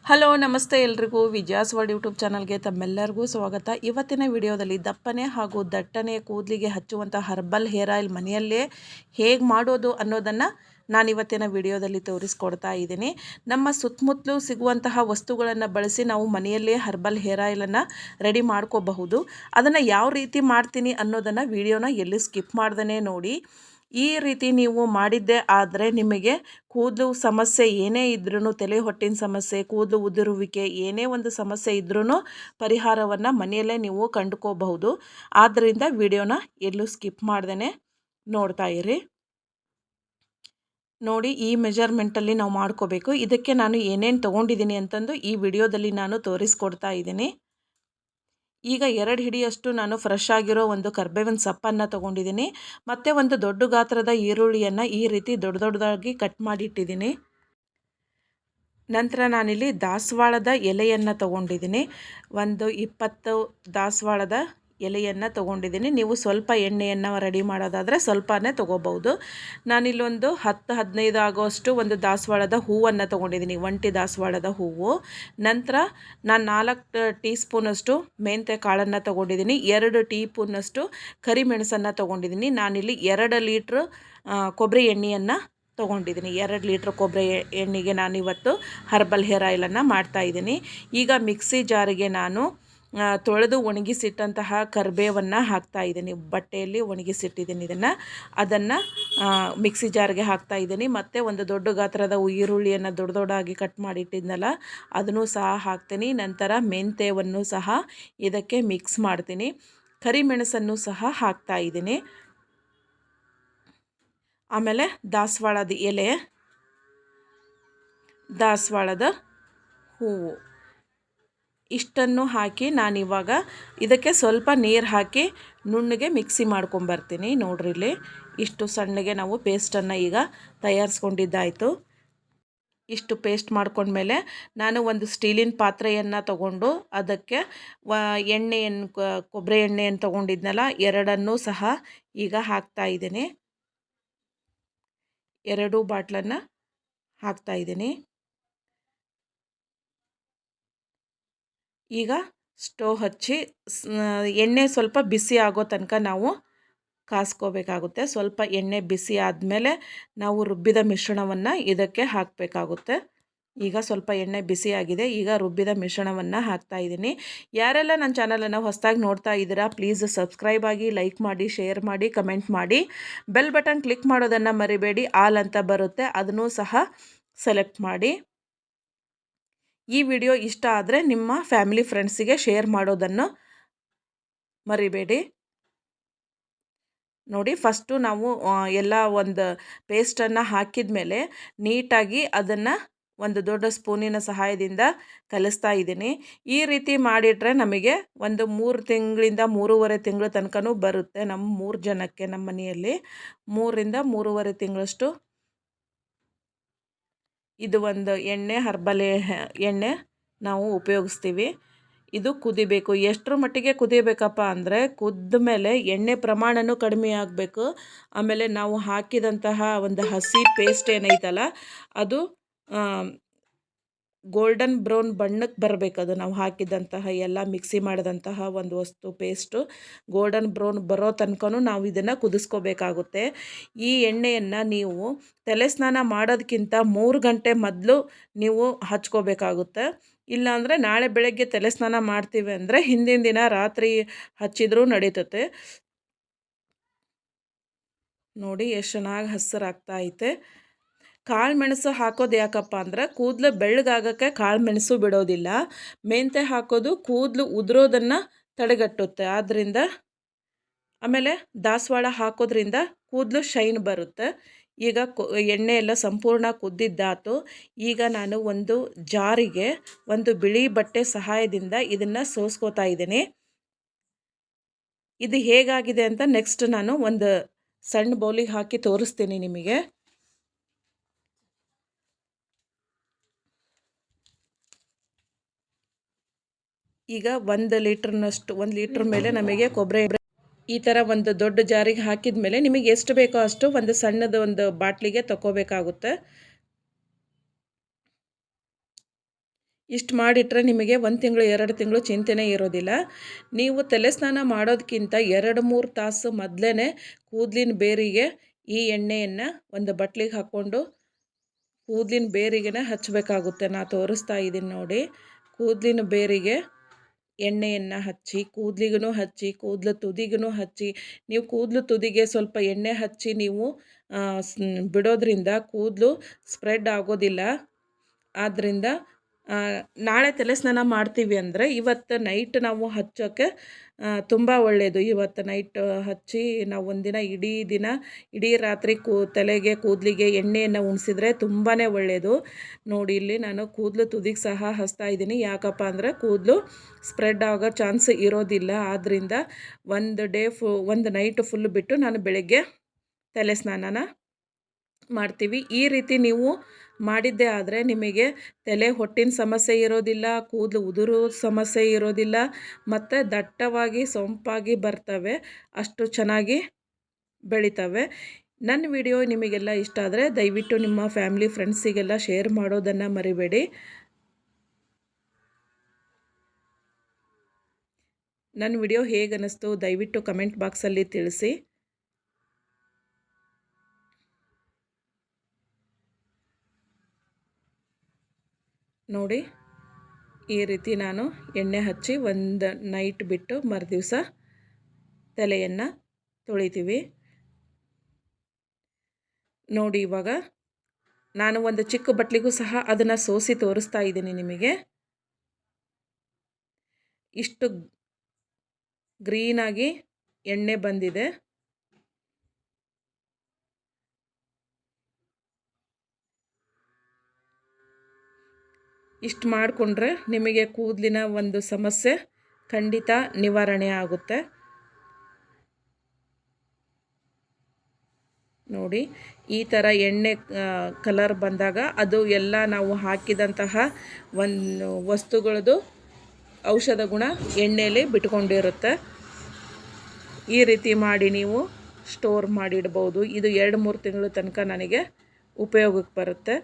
Hello ನಮಸ್ತೆ ಎಲ್ರಿಗೂ ವಿಜಯಾಸ್ world YouTube ಚಾನಲ್ಗೆ ತಮ್ಮೆಲ್ಲರಿಗೂ ಸ್ವಾಗತ. ಇವತ್ತಿನ ವಿಡಿಯೋದಲ್ಲಿ ದಪ್ಪನೆ ಹಾಗೂ ದಟ್ಟನೆ ಕೂದಲಿಗೆ ಹಚ್ಚುವಂಥ ಹರ್ಬಲ್ ಹೇರ್ ಆಯಿಲ್ ಮನೆಯಲ್ಲೇ ಹೇಗೆ ಮಾಡೋದು ಅನ್ನೋದನ್ನು ನಾನು ಇವತ್ತಿನ ವಿಡಿಯೋದಲ್ಲಿ ತೋರಿಸ್ಕೊಡ್ತಾ ಇದ್ದೀನಿ. ನಮ್ಮ ಸುತ್ತಮುತ್ತಲೂ ಸಿಗುವಂತಹ ವಸ್ತುಗಳನ್ನು ಬಳಸಿ ನಾವು ಮನೆಯಲ್ಲೇ ಹರ್ಬಲ್ ಹೇರ್ ಆಯಿಲನ್ನು ರೆಡಿ ಮಾಡ್ಕೋಬಹುದು. ಅದನ್ನು ಯಾವ ರೀತಿ ಮಾಡ್ತೀನಿ ಅನ್ನೋದನ್ನು ವಿಡಿಯೋನ ಎಲ್ಲಿ ಸ್ಕಿಪ್ ಮಾಡ್ದೇ ನೋಡಿ. ಈ ರೀತಿ ನೀವು ಮಾಡಿದ್ದೇ ಆದರೆ ನಿಮಗೆ ಕೂದಲು ಸಮಸ್ಯೆ ಏನೇ ಇದ್ರೂ, ತಲೆ ಹೊಟ್ಟಿನ ಸಮಸ್ಯೆ, ಕೂದಲು ಉದುರುವಿಕೆ ಏನೇ ಒಂದು ಸಮಸ್ಯೆ ಇದ್ರೂ ಪರಿಹಾರವನ್ನು ಮನೆಯಲ್ಲೇ ನೀವು ಕಂಡುಕೋಬಹುದು. ಆದ್ದರಿಂದ ವಿಡಿಯೋನ ಎಲ್ಲೂ ಸ್ಕಿಪ್ ಮಾಡ್ದೇ ನೋಡ್ತಾ ಇರಿ. ನೋಡಿ, ಈ ಮೆಜರ್ಮೆಂಟಲ್ಲಿ ನಾವು ಮಾಡ್ಕೋಬೇಕು. ಇದಕ್ಕೆ ನಾನು ಏನೇನು ತೊಗೊಂಡಿದ್ದೀನಿ ಅಂತಂದು ಈ ವಿಡಿಯೋದಲ್ಲಿ ನಾನು ತೋರಿಸ್ಕೊಡ್ತಾ ಇದ್ದೀನಿ. ಈಗ 2 ಹಿಡಿಯಷ್ಟು ನಾನು ಫ್ರೆಶ್ ಆಗಿರೋ ಒಂದು ಕರ್ಬೇವಿನ ಸೊಪ್ಪನ್ನು ತೊಗೊಂಡಿದ್ದೀನಿ. ಮತ್ತು ಒಂದು ದೊಡ್ಡ ಗಾತ್ರದ ಈರುಳ್ಳಿಯನ್ನು ಈ ರೀತಿ ದೊಡ್ಡ ದೊಡ್ಡದಾಗಿ ಕಟ್ ಮಾಡಿಟ್ಟಿದ್ದೀನಿ. ನಂತರ ನಾನಿಲ್ಲಿ ದಾಸವಾಳದ ಎಲೆಯನ್ನು ತೊಗೊಂಡಿದ್ದೀನಿ. ಒಂದು 20 ದಾಸವಾಳದ ಎಲೆಯನ್ನು ತೊಗೊಂಡಿದ್ದೀನಿ. ನೀವು ಸ್ವಲ್ಪ ಎಣ್ಣೆಯನ್ನು ರೆಡಿ ಮಾಡೋದಾದರೆ ಸ್ವಲ್ಪನೇ ತೊಗೋಬೋದು. ನಾನಿಲ್ಲೊಂದು 10-15 ಆಗೋಷ್ಟು ಒಂದು ದಾಸವಾಳದ ಹೂವನ್ನು ತೊಗೊಂಡಿದ್ದೀನಿ, ಒಂಟಿ ದಾಸವಾಳದ ಹೂವು. ನಂತರ ನಾನು 4 ಟೀ ಸ್ಪೂನಷ್ಟು ಮೆಂತ್ಯ ಕಾಳನ್ನು ತೊಗೊಂಡಿದ್ದೀನಿ. 2 ಟೀ ಸ್ಪೂನಷ್ಟು ಕರಿಮೆಣಸನ್ನು ತೊಗೊಂಡಿದ್ದೀನಿ. ನಾನಿಲ್ಲಿ 2 ಲೀಟ್ರ್ ಕೊಬ್ಬರಿ ಎಣ್ಣೆಯನ್ನು ತೊಗೊಂಡಿದ್ದೀನಿ. 2 ಲೀಟ್ರ್ ಕೊಬ್ಬರಿ ಎಣ್ಣೆಗೆ ನಾನಿವತ್ತು ಹರ್ಬಲ್ ಹೇರ್ ಆಯಿಲನ್ನು ಮಾಡ್ತಾಯಿದ್ದೀನಿ. ಈಗ ಮಿಕ್ಸಿ ಜಾರಿಗೆ ನಾನು ತೊಳೆದು ಒಣಗಿಸಿಟ್ಟಂತಹ ಕರಿಬೇವನ್ನು ಹಾಕ್ತಾಯಿದ್ದೀನಿ. ಬಟ್ಟೆಯಲ್ಲಿ ಒಣಗಿಸಿಟ್ಟಿದ್ದೀನಿ ಅದನ್ನು ಮಿಕ್ಸಿ ಜಾರ್ಗೆ ಹಾಕ್ತಾಯಿದ್ದೀನಿ. ಮತ್ತು ಒಂದು ದೊಡ್ಡ ಗಾತ್ರದ ಈರುಳ್ಳಿಯನ್ನು ದೊಡ್ಡ ದೊಡ್ಡದಾಗಿ ಕಟ್ ಮಾಡಿಟ್ಟಿದ್ನಲ್ಲ ಅದನ್ನು ಸಹ ಹಾಕ್ತೀನಿ. ನಂತರ ಮೆಂತ್ಯವನ್ನು ಸಹ ಇದಕ್ಕೆ ಮಿಕ್ಸ್ ಮಾಡ್ತೀನಿ. ಕರಿಮೆಣಸನ್ನು ಸಹ ಹಾಕ್ತಾಯಿದ್ದೀನಿ. ಆಮೇಲೆ ದಾಸವಾಳದ ಎಲೆ, ದಾಸವಾಳದ ಹೂವು ಇಷ್ಟನ್ನು ಹಾಕಿ ನಾನಿವಾಗ ಇದಕ್ಕೆ ಸ್ವಲ್ಪ ನೀರು ಹಾಕಿ ನುಣ್ಣಗೆ ಮಿಕ್ಸಿ ಮಾಡ್ಕೊಂಬರ್ತೀನಿ. ನೋಡ್ರಿ, ಇಲ್ಲಿ ಇಷ್ಟು ಸಣ್ಣಗೆ ನಾವು ಪೇಸ್ಟನ್ನು ಈಗ ತಯಾರಿಸ್ಕೊಂಡಿದ್ದಾಯಿತು. ಇಷ್ಟು ಪೇಸ್ಟ್ ಮಾಡ್ಕೊಂಡ್ಮೇಲೆ ನಾನು ಒಂದು ಸ್ಟೀಲಿನ ಪಾತ್ರೆಯನ್ನು ತಗೊಂಡು ಅದಕ್ಕೆ ಎಣ್ಣೆಯನ್ನು ಕೊಬ್ಬರಿ ಎಣ್ಣೆಯನ್ನು ತೊಗೊಂಡಿದ್ನಲ್ಲ ಎರಡನ್ನೂ ಸಹ ಈಗ ಹಾಕ್ತಾಯಿದ್ದೀನಿ. 2 ಬಾಟ್ಲನ್ನು ಹಾಕ್ತಾಯಿದ್ದೀನಿ. ಈಗ ಸ್ಟವ್ ಹಚ್ಚಿ ಎಣ್ಣೆ ಸ್ವಲ್ಪ ಬಿಸಿ ಆಗೋ ತನಕ ನಾವು ಕಾಸ್ಕೋಬೇಕಾಗುತ್ತೆ. ಸ್ವಲ್ಪ ಎಣ್ಣೆ ಬಿಸಿ ಆದಮೇಲೆ ನಾವು ರುಬ್ಬಿದ ಮಿಶ್ರಣವನ್ನು ಇದಕ್ಕೆ ಹಾಕಬೇಕಾಗುತ್ತೆ. ಈಗ ಸ್ವಲ್ಪ ಎಣ್ಣೆ ಬಿಸಿಯಾಗಿದೆ. ಈಗ ರುಬ್ಬಿದ ಮಿಶ್ರಣವನ್ನು ಹಾಕ್ತಾಯಿದ್ದೀನಿ. ಯಾರೆಲ್ಲ ನನ್ನ ಚಾನಲನ್ನು ಹೊಸದಾಗಿ ನೋಡ್ತಾ ಇದ್ದೀರಾ ಪ್ಲೀಸ್ ಸಬ್ಸ್ಕ್ರೈಬ್ ಆಗಿ, ಲೈಕ್ ಮಾಡಿ, ಶೇರ್ ಮಾಡಿ, ಕಮೆಂಟ್ ಮಾಡಿ. ಬೆಲ್ ಬಟನ್ ಕ್ಲಿಕ್ ಮಾಡೋದನ್ನು ಮರಿಬೇಡಿ. ಆಲ್ ಅಂತ ಬರುತ್ತೆ, ಅದನ್ನು ಸಹ ಸೆಲೆಕ್ಟ್ ಮಾಡಿ. ಈ ವಿಡಿಯೋ ಇಷ್ಟ ಆದರೆ ನಿಮ್ಮ ಫ್ಯಾಮಿಲಿ ಫ್ರೆಂಡ್ಸಿಗೆ ಶೇರ್ ಮಾಡೋದನ್ನು ಮರಿಬೇಡಿ. ನೋಡಿ, ಫಸ್ಟು ನಾವು ಎಲ್ಲ ಒಂದು ಪೇಸ್ಟನ್ನು ಹಾಕಿದ ಮೇಲೆ ನೀಟಾಗಿ ಅದನ್ನು ಒಂದು ದೊಡ್ಡ ಸ್ಪೂನಿನ ಸಹಾಯದಿಂದ ಕಲಿಸ್ತಾ ಇದ್ದೀನಿ. ಈ ರೀತಿ ಮಾಡಿಟ್ರೆ ನಮಗೆ ಒಂದು 3 ತಿಂಗಳಿಂದ 3.5 ತಿಂಗಳ ತನಕನೂ ಬರುತ್ತೆ. ನಮ್ಮ 3 ಜನಕ್ಕೆ ನಮ್ಮ ಮನೆಯಲ್ಲಿ 3 ರಿಂದ 3.5 ತಿಂಗಳಷ್ಟು ಇದು ಒಂದು ಎಣ್ಣೆ, ಹರ್ಬಲ್ ಎಣ್ಣೆ ನಾವು ಉಪಯೋಗಿಸ್ತೀವಿ. ಇದು ಕುದಿಬೇಕು. ಎಷ್ಟರ ಮಟ್ಟಿಗೆ ಕುದಿಬೇಕಪ್ಪ ಅಂದರೆ ಕುದ್ದ ಮೇಲೆ ಎಣ್ಣೆ ಪ್ರಮಾಣನೂ ಕಡಿಮೆ ಆಗಬೇಕು. ಆಮೇಲೆ ನಾವು ಹಾಕಿದಂತಹ ಒಂದು ಹಸಿ ಪೇಸ್ಟ್ ಏನೈತಲ್ಲ ಅದು ಗೋಲ್ಡನ್ ಬ್ರೌನ್ ಬಣ್ಣಕ್ಕೆ ಬರಬೇಕು. ಅದು ನಾವು ಹಾಕಿದಂತಹ ಎಲ್ಲ ಮಿಕ್ಸಿ ಮಾಡಿದಂತಹ ಒಂದು ವಸ್ತು ಪೇಸ್ಟು ಗೋಲ್ಡನ್ ಬ್ರೌನ್ ಬರೋ ತನಕನೂ ನಾವು ಇದನ್ನು ಕುದಿಸ್ಕೋಬೇಕಾಗುತ್ತೆ. ಈ ಎಣ್ಣೆಯನ್ನು ನೀವು ತಲೆ ಸ್ನಾನ ಮಾಡೋದಕ್ಕಿಂತ 3 ಗಂಟೆ ಮೊದಲು ನೀವು ಹಚ್ಕೋಬೇಕಾಗುತ್ತೆ. ಇಲ್ಲಾಂದರೆ ನಾಳೆ ಬೆಳಗ್ಗೆ ತಲೆ ಸ್ನಾನ ಮಾಡ್ತೀವಿ ಅಂದರೆ ಹಿಂದಿನ ದಿನ ರಾತ್ರಿ ಹಚ್ಚಿದ್ರೂ ನಡೀತತೆ. ನೋಡಿ ಎಷ್ಟು ಚೆನ್ನಾಗಿ ಹಸಿರಾಗ್ತಾ ಐತೆ. ಕಾಳು ಮೆಣಸು ಹಾಕೋದು ಯಾಕಪ್ಪ ಅಂದರೆ ಕೂದಲು ಬೆಳ್ಳಗಾಗೋಕ್ಕೆ ಕಾಳು ಮೆಣಸು ಬಿಡೋದಿಲ್ಲ. ಮೆಂತ್ಯ ಹಾಕೋದು ಕೂದಲು ಉದುರೋದನ್ನು ತಡೆಗಟ್ಟುತ್ತೆ. ಆದ್ದರಿಂದ ಆಮೇಲೆ ದಾಸವಾಳ ಹಾಕೋದ್ರಿಂದ ಕೂದಲು ಶೈನ್ ಬರುತ್ತೆ. ಈಗ ಎಣ್ಣೆ ಎಲ್ಲ ಸಂಪೂರ್ಣ ಕುದ್ದಿದ್ದಾತು. ಈಗ ನಾನು ಒಂದು ಜಾರಿಗೆ ಒಂದು ಬಿಳಿ ಬಟ್ಟೆ ಸಹಾಯದಿಂದ ಇದನ್ನು ಸೋಸ್ಕೋತಾ ಇದ್ದೀನಿ. ಇದು ಹೇಗಾಗಿದೆ ಅಂತ ನೆಕ್ಸ್ಟ್ ನಾನು ಒಂದು ಸಣ್ಣ ಬೌಲಿಗೆ ಹಾಕಿ ತೋರಿಸ್ತೀನಿ ನಿಮಗೆ. ಈಗ 1 ಲೀಟ್ರ್ ಮೇಲೆ ನಮಗೆ ಕೊಬ್ಬರಿ ಈ ಥರ ಒಂದು ದೊಡ್ಡ ಜಾರಿಗೆ ಹಾಕಿದ ಮೇಲೆ ನಿಮಗೆ ಎಷ್ಟು ಬೇಕೋ ಅಷ್ಟು ಒಂದು ಸಣ್ಣದ ಒಂದು ಬಾಟ್ಲಿಗೆ ತಗೋಬೇಕಾಗುತ್ತೆ. ಇಷ್ಟು ಮಾಡಿಟ್ರೆ ನಿಮಗೆ 1 ತಿಂಗಳು 2 ತಿಂಗಳು ಚಿಂತೆನೇ ಇರೋದಿಲ್ಲ. ನೀವು ತಲೆ ಸ್ನಾನ ಮಾಡೋದಕ್ಕಿಂತ 2-3 ತಾಸು ಮೊದಲೇ ಕೂದಲಿನ ಬೇರಿಗೆ ಈ ಎಣ್ಣೆಯನ್ನು ಒಂದು ಬಟ್ಲಿಗೆ ಹಾಕ್ಕೊಂಡು ಕೂದಲಿನ ಬೇರಿಗೆನೇ ಹಚ್ಚಬೇಕಾಗುತ್ತೆ. ನಾನು ತೋರಿಸ್ತಾ ಇದ್ದೀನಿ ನೋಡಿ. ಕೂದಲಿನ ಬೇರಿಗೆ ಎಣ್ಣೆಯನ್ನು ಹಚ್ಚಿ ಕೂದಲಿಗೂ ಹಚ್ಚಿ ಕೂದಲು ತುದಿಗೂ ಹಚ್ಚಿ, ನೀವು ಕೂದಲು ತುದಿಗೆ ಸ್ವಲ್ಪ ಎಣ್ಣೆ ಹಚ್ಚಿ ನೀವು ಬಿಡೋದ್ರಿಂದ ಕೂದಲು ಸ್ಪ್ರೆಡ್ ಆಗೋದಿಲ್ಲ. ಆದ್ದರಿಂದ ನಾಳೆ ತಲೆ ಸ್ನಾನ ಮಾಡ್ತೀವಿ ಅಂದರೆ ಇವತ್ತು ನೈಟ್ ನಾವು ಹಚ್ಚೋಕ್ಕೆ ತುಂಬ ಒಳ್ಳೆಯದು. ಇವತ್ತು ನೈಟ್ ಹಚ್ಚಿ ನಾವು ಒಂದಿನ ಇಡೀ ರಾತ್ರಿ ತಲೆಗೆ ಕೂದಲಿಗೆ ಎಣ್ಣೆಯನ್ನು ಉಣಿಸಿದ್ರೆ ತುಂಬಾ ಒಳ್ಳೆಯದು. ನೋಡಿ ಇಲ್ಲಿ ನಾನು ಕೂದಲು ತುದಿಗೆ ಸಹ ಹಚ್ತಾ ಇದ್ದೀನಿ. ಯಾಕಪ್ಪ ಅಂದರೆ ಕೂದಲು ಸ್ಪ್ರೆಡ್ ಆಗೋ ಚಾನ್ಸ್ ಇರೋದಿಲ್ಲ. ಆದ್ದರಿಂದ ಒಂದು ನೈಟ್ ಫುಲ್ ಬಿಟ್ಟು ನಾನು ಬೆಳಗ್ಗೆ ತಲೆ ಸ್ನಾನನ ಮಾಡ್ತೀವಿ. ಈ ರೀತಿ ನೀವು ಮಾಡಿದ್ದೇ ಆದರೆ ನಿಮಗೆ ತಲೆ ಹೊಟ್ಟಿನ ಸಮಸ್ಯೆ ಇರೋದಿಲ್ಲ, ಕೂದಲು ಉದುರೋ ಸಮಸ್ಯೆ ಇರೋದಿಲ್ಲ, ಮತ್ತು ದಟ್ಟವಾಗಿ ಸೊಂಪಾಗಿ ಬರ್ತವೆ, ಅಷ್ಟು ಚೆನ್ನಾಗಿ ಬೆಳಿತವೆ. ನನ್ನ ವಿಡಿಯೋ ನಿಮಗೆಲ್ಲ ಇಷ್ಟ ಆದರೆ ದಯವಿಟ್ಟು ನಿಮ್ಮ ಫ್ಯಾಮಿಲಿ ಫ್ರೆಂಡ್ಸಿಗೆಲ್ಲ ಶೇರ್ ಮಾಡೋದನ್ನು ಮರಿಬೇಡಿ. ನನ್ನ ವಿಡಿಯೋ ಹೇಗೆ ಅನ್ನಿಸ್ತು ದಯವಿಟ್ಟು ಕಮೆಂಟ್ ಬಾಕ್ಸಲ್ಲಿ ತಿಳಿಸಿ. ನೋಡಿ ಈ ರೀತಿ ನಾನು ಎಣ್ಣೆ ಹಚ್ಚಿ ಒಂದು ನೈಟ್ ಬಿಟ್ಟು ಮರುದಿವಸ ತಲೆಯನ್ನು ತೊಳಿತೀವಿ. ನೋಡಿ ಇವಾಗ ನಾನು ಒಂದು ಚಿಕ್ಕ ಬಟ್ಲಿಗೂ ಸಹ ಅದನ್ನು ಸೋಸಿ ತೋರಿಸ್ತಾ ಇದ್ದೀನಿ ನಿಮಗೆ. ಇಷ್ಟು ಗ್ರೀನಾಗಿ ಎಣ್ಣೆ ಬಂದಿದೆ. ಇಷ್ಟು ಮಾಡಿಕೊಂಡ್ರೆ ನಿಮಗೆ ಕೂದಲಿನ ಒಂದು ಸಮಸ್ಯೆ ಖಂಡಿತ ನಿವಾರಣೆ ಆಗುತ್ತೆ. ನೋಡಿ ಈ ಥರ ಎಣ್ಣೆ ಕಲರ್ ಬಂದಾಗ ಅದು ಎಲ್ಲ ನಾವು ಹಾಕಿದಂತಹ ಒಂದು ವಸ್ತುಗಳದ್ದು ಔಷಧ ಗುಣ ಎಣ್ಣೆಯಲ್ಲಿ ಬಿಟ್ಕೊಂಡಿರುತ್ತೆ. ಈ ರೀತಿ ಮಾಡಿ ನೀವು ಸ್ಟೋರ್ ಮಾಡಿಡ್ಬೋದು. ಇದು 2-3 ತಿಂಗಳ ತನಕ ನನಗೆ ಉಪಯೋಗಕ್ಕೆ ಬರುತ್ತೆ.